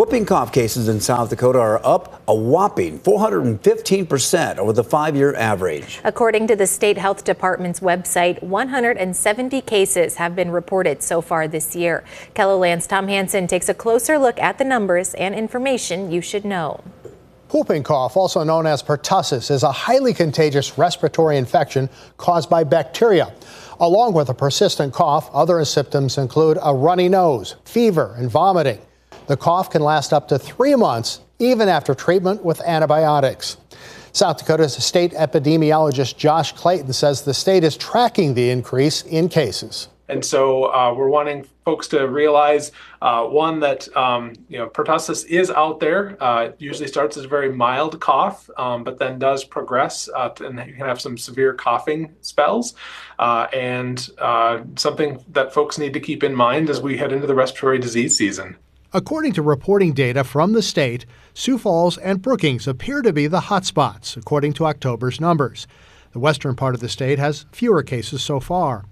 Whooping cough cases in South Dakota are up a whopping 415% over the 5-year average. According to the state health department's website, 170 cases have been reported so far this year. KELOLAND's Tom Hansen takes a closer look at the numbers and information you should know. Whooping cough, also known as pertussis, is a highly contagious respiratory infection caused by bacteria. Along with a persistent cough, other symptoms include a runny nose, fever, and vomiting. The cough can last up to 3 months, even after treatment with antibiotics. South Dakota's state epidemiologist Josh Clayton says the state is tracking the increase in cases. And so we're wanting folks to realize, one, that pertussis is out there. It usually starts as a very mild cough, but then does progress, and you can have some severe coughing spells. And something that folks need to keep in mind as we head into the respiratory disease season. According to reporting data from the state, Sioux Falls and Brookings appear to be the hotspots, according to October's numbers. The western part of the state has fewer cases so far.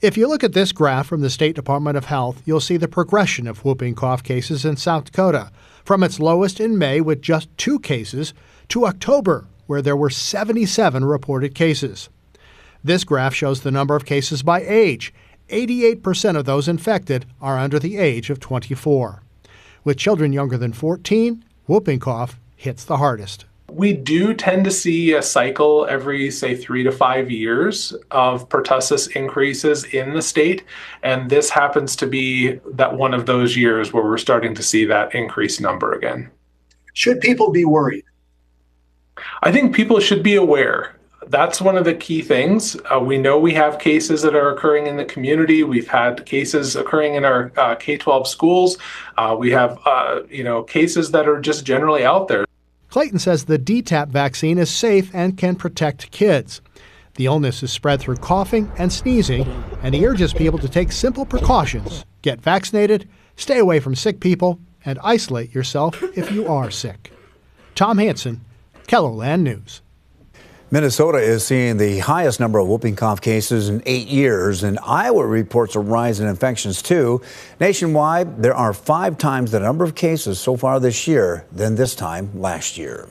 If you look at this graph from the State Department of Health, you'll see the progression of whooping cough cases in South Dakota, from its lowest in May with just 2 cases to October, where there were 77 reported cases. This graph shows the number of cases by age. 88% of those infected are under the age of 24. With children younger than 14, whooping cough hits the hardest. We do tend to see a cycle every, say, 3 to 5 years of pertussis increases in the state, and this happens to be that one of those years where we're starting to see that increased number again. Should people be worried? I think people should be aware. That's one of the key things. We know we have cases that are occurring in the community. We've had cases occurring in our K-12 schools. We have, cases that are just generally out there. Clayton says the DTaP vaccine is safe and can protect kids. The illness is spread through coughing and sneezing, and he urges people to take simple precautions. Get vaccinated, stay away from sick people, and isolate yourself if you are sick. Tom Hansen, KELOLAND News. Minnesota is seeing the highest number of whooping cough cases in 8 years, and Iowa reports a rise in infections too. Nationwide, there are 5 times the number of cases so far this year than this time last year.